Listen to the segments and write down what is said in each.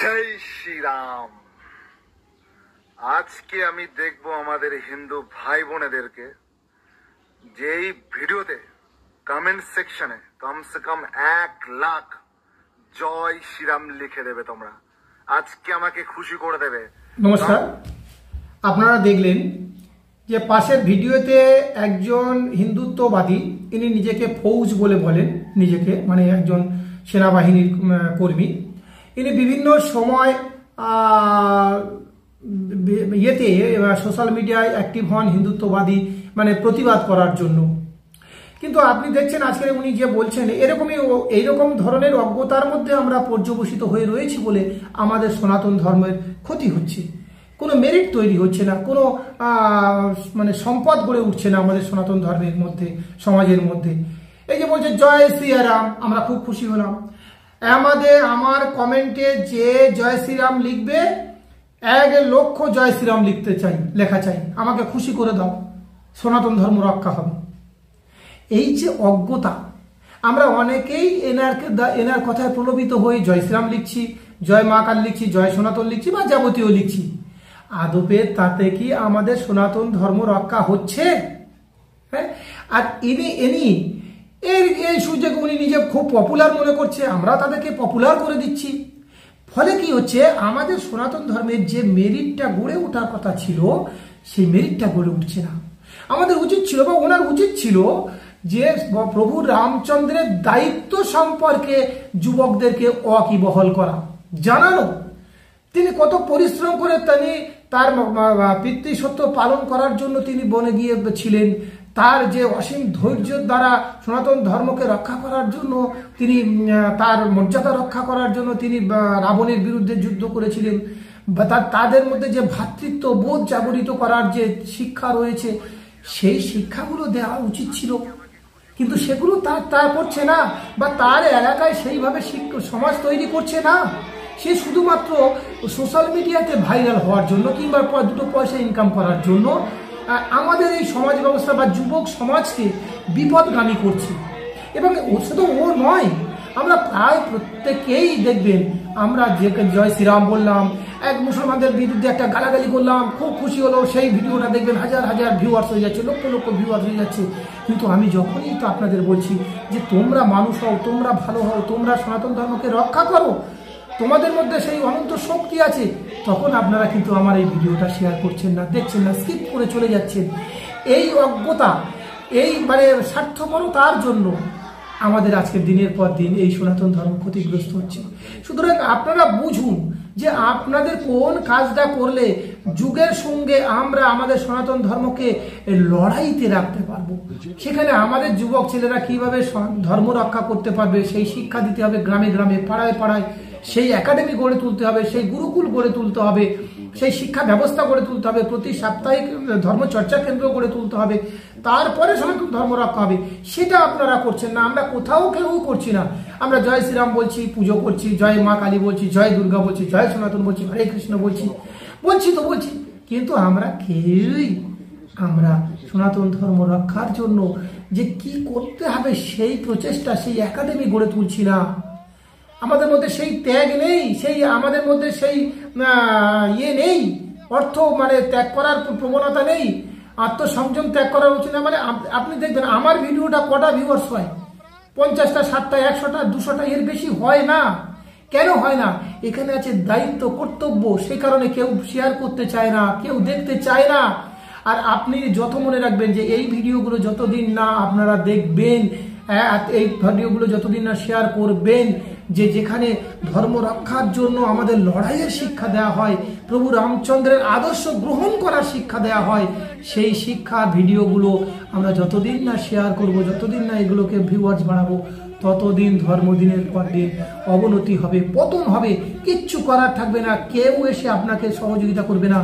জয় শ্রীরাম। আজকে আমি দেখব আমাদের হিন্দু ভাই বোনেদেরকে যেই ভিডিওতে কমেন্ট সেকশনে কমসে কম 1 লাখ জয় শ্রীরাম লিখে দেবে। তোমরা আজকে আমাকে খুশি করে দেবে। নমস্কার, আপনারা দেখলেন যে পাশের ভিডিওতে একজন হিন্দুত্ববাদী, ইনি নিজেকে ফৌজ বলে বলেন, নিজেকে মানে একজন সেনাবাহিনীর কর্মী। ইনি বিভিন্ন সময় ইয়েতে সোশ্যাল মিডিয়ায় অ্যাক্টিভ হন হিন্দুত্ববাদী মানে প্রতিবাদ করার জন্য। কিন্তু আপনি দেখছেন আজকে উনি যে বলছেন এইরকম ধরনের অজ্ঞতার মধ্যে আমরা পর্যবসিত হয়ে রয়েছি বলে আমাদের সনাতন ধর্মের ক্ষতি হচ্ছে। কোনো মেরিট তৈরি হচ্ছে না, কোনো মানে সম্পদ গড়ে উঠছে না আমাদের সনাতন ধর্মের মধ্যে, সমাজের মধ্যে। এই যে বলছে জয় শ্রীরাম, আমরা খুব খুশি হলাম। আমার কমেন্টে যে জয় শ্রীরাম লিখবে 1 লক্ষ জয় শ্রীরাম লেখা চাই, আমাকে খুশি করে দাও, সনাতন ধর্ম রক্ষা হবে। এই যে অজ্ঞতা, আমরা অনেকেই এনার কথায় প্রলোভিত হয়ে জয় শ্রীরাম লিখছি, জয় মা কালী লিখছি, জয় সনাতন লিখছি বা যাবতীয় লিখছি। আদপে তাতে কি আমাদের সনাতন ধর্ম রক্ষা হচ্ছে? হ্যাঁ, আর এই সুযোগ উনি নিজে খুব পপুলার মনে করছে, আমরা তাদেরকে পপুলার করে দিচ্ছি। ফলে কি হচ্ছে, আমাদের সনাতন ধর্মের যে মেরিটটা গড়ে ওঠার কথা ছিল সেই মেরিটটা গড়ে উঠছে না। আমাদের উচিত ছিল বা ওনার উচিত ছিল যে প্রভু রামচন্দ্রের দায়িত্ব সম্পর্কে যুবকদেরকে ওয়াকিবহাল করা, জানানো। তিনি কত পরিশ্রম করে তার পিতৃসত্য পালন করার জন্য তিনি বনে গিয়েছিলেন। তার যে অসীম ধৈর্যের দ্বারা সনাতন ধর্মকে রক্ষা করার জন্য তিনি, তার মর্যাদা রক্ষা করার জন্য তিনি রাবণের বিরুদ্ধে যুদ্ধ করেছিলেন। বা তাদের মধ্যে যে ভ্রাতৃত্ব বোধ জাগরিত করার যে শিক্ষা রয়েছে, সেই শিক্ষাগুলো দেওয়া উচিত ছিল, কিন্তু সেগুলো তার করছে না, বা তার এলাকায় সেইভাবে সমাজ তৈরি করছে না। সে শুধুমাত্র সোশ্যাল মিডিয়াতে ভাইরাল হওয়ার জন্য কিংবা 2 পয়সা ইনকাম করার জন্য আমাদের এই সমাজ ব্যবস্থা বা যুবক সমাজকে বিপদগামী করছে। এবং শুধু ও নয়, আমরা প্রায় প্রত্যেকেই দেখবেন, আমরা যে জয় শ্রীরাম বললাম, এক মুসলমানদের বিরুদ্ধে একটা গালাগালি করলাম, খুব খুশি হলো, সেই ভিডিওটা দেখবেন হাজার হাজার ভিউয়ার্স হয়ে যাচ্ছে, লক্ষ লক্ষ ভিউয়ার্স হয়ে যাচ্ছে। কিন্তু আমি যখনই তো আপনাদের বলছি যে তোমরা মানুষ হও, তোমরা ভালো হও, তোমরা সনাতন ধর্মকে রক্ষা করো, তোমাদের মধ্যে সেই অনন্ত শক্তি আছে, তখন আপনারা কিন্তু আমার এই ভিডিওটা শেয়ার করছেন না, দেখছেন না, স্কিপ করে চলে যাচ্ছেন। এই অজ্ঞতা, এই মানে স্বার্থপরতার জন্য আমাদের আজকের দিনের পর দিন এই সনাতন ধর্ম ক্ষতিগ্রস্ত হচ্ছে। সুতরাং আপনারা বুঝুন যে আপনাদের কোন কাজটা করলে যুগের সঙ্গে আমরা আমাদের সনাতন ধর্মকে লড়াইতে রাখতে পারবো। সেখানে আমাদের যুবক ছেলেরা কিভাবে ধর্ম রক্ষা করতে পারবে সেই শিক্ষা দিতে হবে, গ্রামে গ্রামে, পাড়ায় পাড়ায় সেই একাডেমি গড়ে তুলতে হবে, সেই গুরুকুল গড়ে তুলতে হবে, সেই শিক্ষা ব্যবস্থা গড়ে তুলতে হবে, প্রতি সাপ্তাহিক ধর্মচর্চা কেন্দ্র গড়ে তুলতে হবে, তারপরে সনাতন ধর্ম রক্ষা হবে। সেটা আপনারা করছেন না, আমরা কোথাও কেউ করছি না। আমরা জয় শ্রীরাম বলছি, পুজো করছি, জয় মা কালী বলছি, জয় দুর্গা বলছি, জয় সনাতন বলছি, হরে কৃষ্ণ বলছি, কিন্তু আমরা কেউই আমরা সনাতন ধর্ম রক্ষার জন্য যে কি করতে হবে সেই প্রচেষ্টা, সেই একাডেমি গড়ে তুলছি না। আমাদের মধ্যে সেই ত্যাগ নেই, আমাদের মধ্যে সেই নেই, অর্থ মানে ত্যাগ করার প্রবণতা নেই, আত্মসংযম ত্যাগ করার উচিত না। মানে আপনি দেখবেন আমার ভিডিওটা কটা ভিউয়ার্স হয়, 50টা, 60টা, 100টা, 200টা, এর বেশি হয় না। কেন হয় না? এখানে আছে দায়িত্ব, কর্তব্য, সেই কারণে কেউ শেয়ার করতে চায় না, কেউ দেখতে চায় না। আর আপনি যত মনে রাখবেন যে এই ভিডিওগুলো যতদিন না আপনারা দেখবেন, এই ভিডিওগুলো যতদিন না শেয়ার করবেন, যেখানে ধর্ম রক্ষার জন্য আমাদের লড়াইয়ের শিক্ষা দেওয়া হয়, প্রভু রামচন্দ্রের আদর্শ গ্রহণ করার শিক্ষা দেওয়া হয়, সেই শিক্ষা ভিডিওগুলো আমরা যতদিন না শেয়ার করব, যতদিন না এগুলোকে ভিউয়ার্স বাড়াবো, ততদিন ধর্ম দিনের পর দিন অবনতি হবে, পতন হবে, কিচ্ছু করার থাকবে না, কেউ এসে আপনাকে সহযোগিতা করবে না।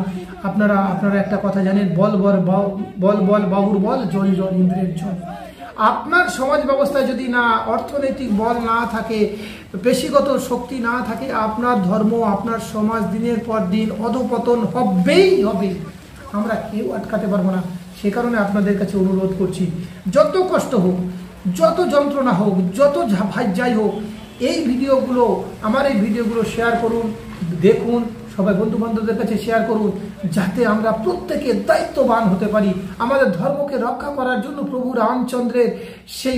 আপনারা একটা কথা জানেন, বল বাবুর বল, জল জল ইন্দ্রের জল। আপনার সমাজ ব্যবস্থায় যদি না অর্থনৈতিক বল না থাকে, পেশিগত শক্তি না থাকে, আপনার ধর্ম, আপনার সমাজ দিনের পর দিন অধঃপতন হবেই হবে। আমরা কেউ আটকাতে পারবো না। সে কারণে আপনাদের কাছে অনুরোধ করছি, যত কষ্ট হোক, যত যন্ত্রণা হোক, যত যাই হোক, এই ভিডিওগুলো, আমার এই ভিডিওগুলো শেয়ার করুন, দেখুন, সবাই বন্ধু বান্ধবদের কাছে শেয়ার করুন, যাতে আমরা প্রত্যেকে দায়িত্ববান হতে পারি আমাদের ধর্মকে রক্ষা করার জন্য। প্রভু রামচন্দ্রের সেই